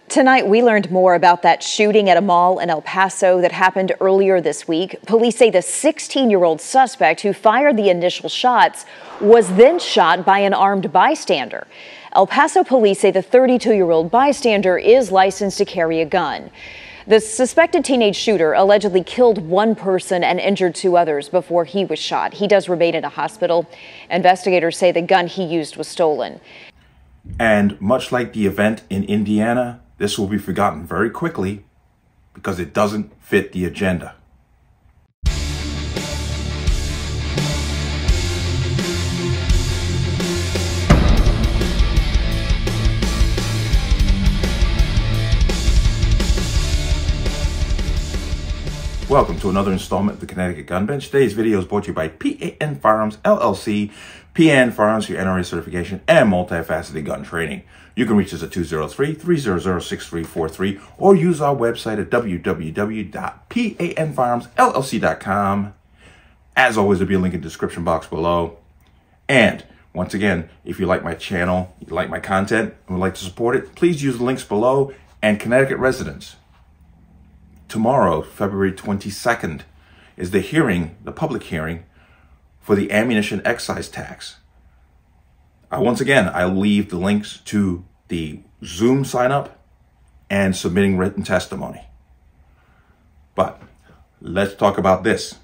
Tonight, we learned more about that shooting at a mall in El Paso that happened earlier this week. Police say the 16-year-old suspect who fired the initial shots was then shot by an armed bystander. El Paso police say the 32-year-old bystander is licensed to carry a gun. The suspected teenage shooter allegedly killed one person and injured two others before he was shot. He does remain in a hospital. Investigators say the gun he used was stolen. And much like the event in Indiana, this will be forgotten very quickly because it doesn't fit the agenda. Welcome to another installment of the Connecticut Gun Bench. Today's video is brought to you by P.A.N. Firearms, LLC. P.A.N. Firearms for your NRA certification and multifaceted gun training. You can reach us at 203-300-6343 or use our website at www.panfirearmsllc.com. As always, there'll be a link in the description box below. And once again, if you like my channel, you like my content, and would like to support it, please use the links below. And Connecticut residents, tomorrow, February 22nd, is the hearing, the public hearing, for the ammunition excise tax. Once again, I'll leave the links to the Zoom sign up and submitting written testimony. But let's talk about this.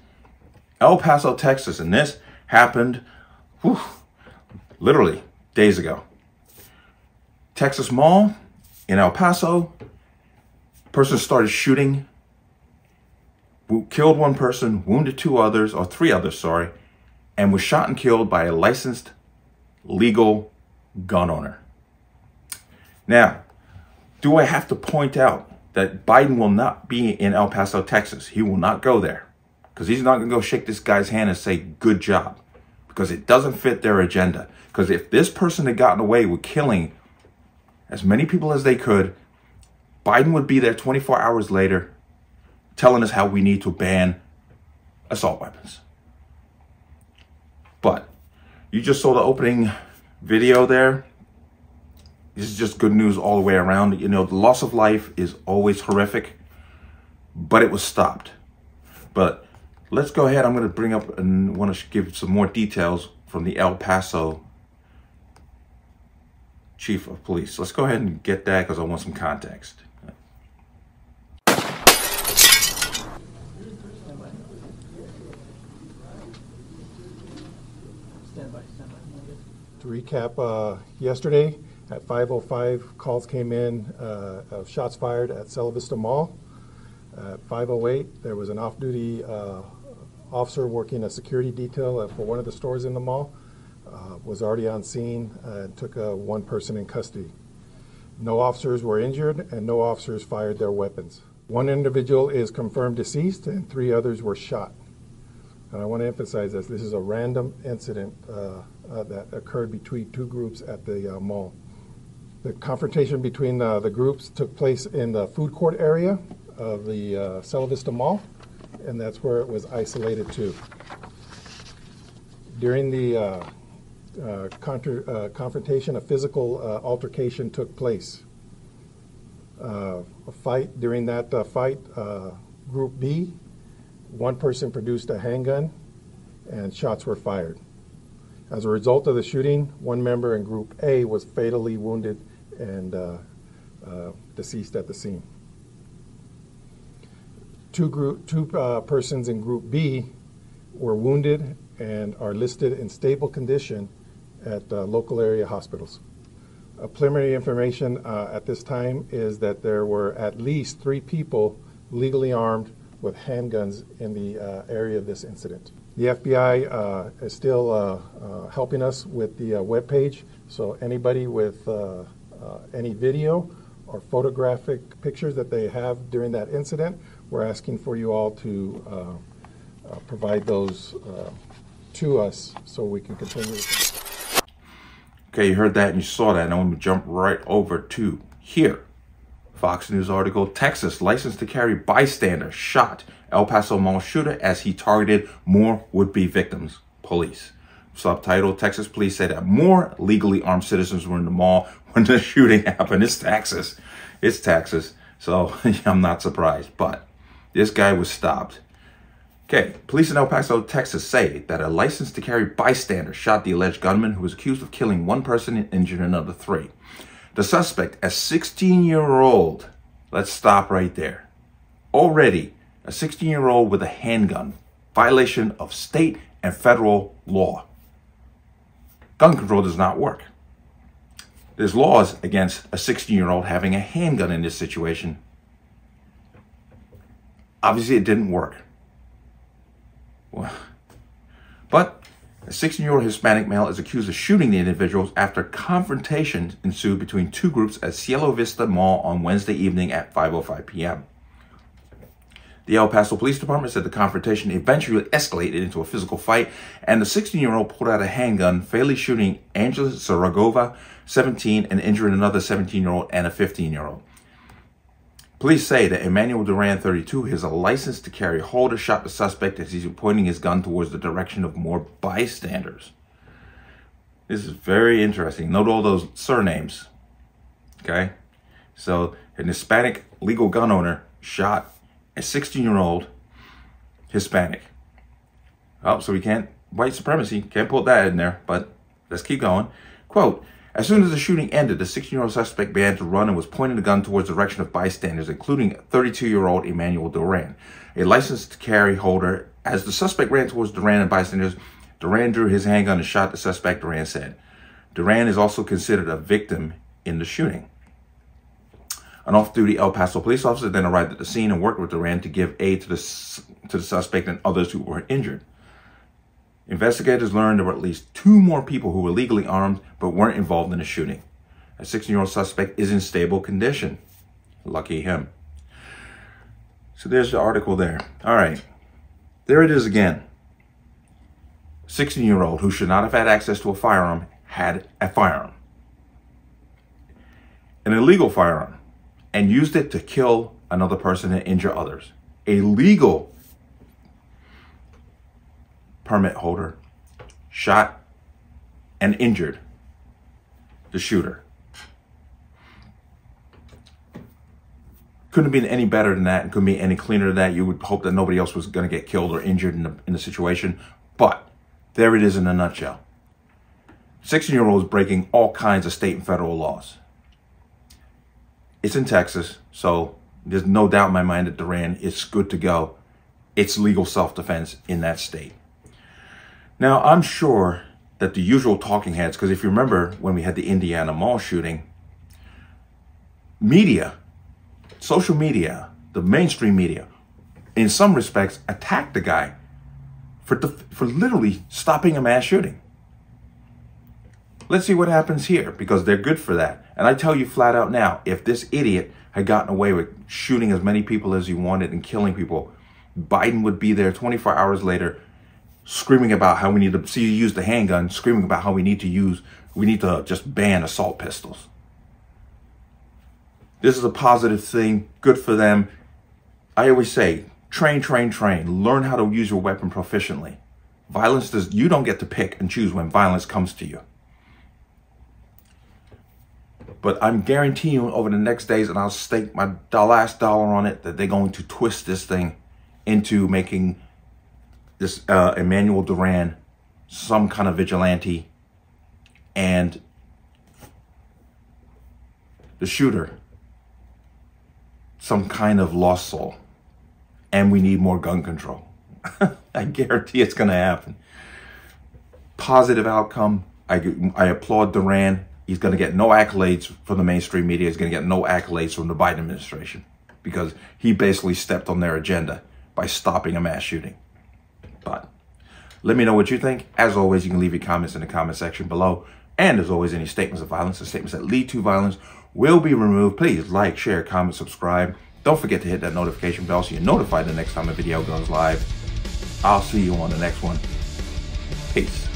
El Paso, Texas, and this happened literally days ago. Texas Mall in El Paso, person started shooting, killed one person, wounded two others, or three others, sorry, and was shot and killed by a licensed, legal gun owner. Now, do I have to point out that Biden will not be in El Paso, Texas? He will not go there because he's not going to go shake this guy's hand and say, good job, because it doesn't fit their agenda. Because if this person had gotten away with killing as many people as they could, Biden would be there 24 hours later telling us how we need to ban assault weapons. But you just saw the opening video there. This is just good news all the way around. You know, the loss of life is always horrific, but it was stopped. But let's go ahead. I'm going to bring up and want to give some more details from the El Paso chief of police. Let's go ahead and get that because I want some context. To recap, yesterday at 5:05, calls came in of shots fired at Cella Vista Mall. At 5:08, there was an off-duty officer working a security detail for one of the stores in the mall. Was already on scene and took one person in custody. No officers were injured and no officers fired their weapons. One individual is confirmed deceased and three others were shot. And I want to emphasize that this is a random incident that occurred between two groups at the mall. The confrontation between the groups took place in the food court area of the Cella Vista Mall, and that's where it was isolated to. During the confrontation, a physical altercation took place. During that fight, Group B, one person produced a handgun and shots were fired. As a result of the shooting, one member in Group A was fatally wounded and deceased at the scene. Two persons in Group B were wounded and are listed in stable condition at local area hospitals. Preliminary information at this time is that there were at least 3 people legally armed with handguns in the area of this incident. The FBI is still helping us with the webpage, so anybody with any video or photographic pictures that they have during that incident, we're asking for you all to provide those to us so we can continue. Okay, you heard that and you saw that, and I'm going to jump right over to here. Fox News article, Texas licensed to carry bystander shot El Paso mall shooter as he targeted more would-be victims, police. Subtitle, Texas police said that more legally armed citizens were in the mall when the shooting happened. It's Texas. It's Texas, so I'm not surprised. But this guy was stopped. Okay, police in El Paso, Texas say that a license to carry bystander shot the alleged gunman who was accused of killing one person and injuring another 3. The suspect, a 16-year-old, let's stop right there. Already, a 16-year-old with a handgun, violation of state and federal law. Gun control does not work. There's laws against a 16-year-old having a handgun in this situation. Obviously, it didn't work. But a 16-year-old Hispanic male is accused of shooting the individuals after confrontation ensued between 2 groups at Cielo Vista Mall on Wednesday evening at 5:05 p.m. The El Paso Police Department said the confrontation eventually escalated into a physical fight, and the 16-year-old pulled out a handgun, fatally shooting Angela Zaragoza, 17, and injuring another 17-year-old and a 15-year-old. Police say that Emmanuel Duran, 32, has a license to carry holder, shot the suspect as he's pointing his gun towards the direction of more bystanders. This is very interesting. Note all those surnames. Okay? So, an Hispanic legal gun owner shot a 16-year-old Hispanic. Oh, so we can't, white supremacy, can't put that in there, but let's keep going. Quote, as soon as the shooting ended, the 16-year-old suspect began to run and was pointing the gun towards the direction of bystanders, including 32-year-old Emmanuel Duran, a licensed to carry holder. As the suspect ran towards Duran and bystanders, Duran drew his handgun and shot the suspect, Duran said. Duran is also considered a victim in the shooting. An off-duty El Paso police officer then arrived at the scene and worked with Duran to give aid to the suspect and others who were injured. Investigators learned there were at least 2 more people who were legally armed but weren't involved in the shooting. A 16-year-old suspect is in stable condition. Lucky him. So there's the article there. All right. There it is again. 16-year-old who should not have had access to a firearm had a firearm. An illegal firearm. And used it to kill another person and injure others. A legal permit holder shot and injured the shooter. Couldn't have been any better than that, and couldn't be any cleaner than that. You would hope that nobody else was going to get killed or injured in the situation. But there it is in a nutshell. 16-year-old is breaking all kinds of state and federal laws. It's in Texas, so there's no doubt in my mind that Duran is good to go. It's legal self-defense in that state. Now, I'm sure that the usual talking heads, because if you remember when we had the Indiana mall shooting, media, social media, the mainstream media, in some respects, attacked the guy for literally stopping a mass shooting. Let's see what happens here, because they're good for that. And I tell you flat out now, if this idiot had gotten away with shooting as many people as he wanted and killing people, Biden would be there 24 hours later screaming about how we need to see you use the handgun, screaming about how we need to just ban assault pistols. This is a positive thing, good for them. I always say, train, train, train. Learn how to use your weapon proficiently. You don't get to pick and choose when violence comes to you. But I'm guaranteeing you over the next days, and I'll stake my last dollar on it, that they're going to twist this thing into making this Emmanuel Duran some kind of vigilante, and the shooter some kind of lost soul. And we need more gun control. I guarantee it's going to happen. Positive outcome. I applaud Duran. He's going to get no accolades from the mainstream media. He's going to get no accolades from the Biden administration, because he basically stepped on their agenda by stopping a mass shooting. But let me know what you think. As always, you can leave your comments in the comment section below. And as always, any statements of violence or statements that lead to violence will be removed. Please like, share, comment, subscribe. Don't forget to hit that notification bell so you're notified the next time a video goes live. I'll see you on the next one. Peace.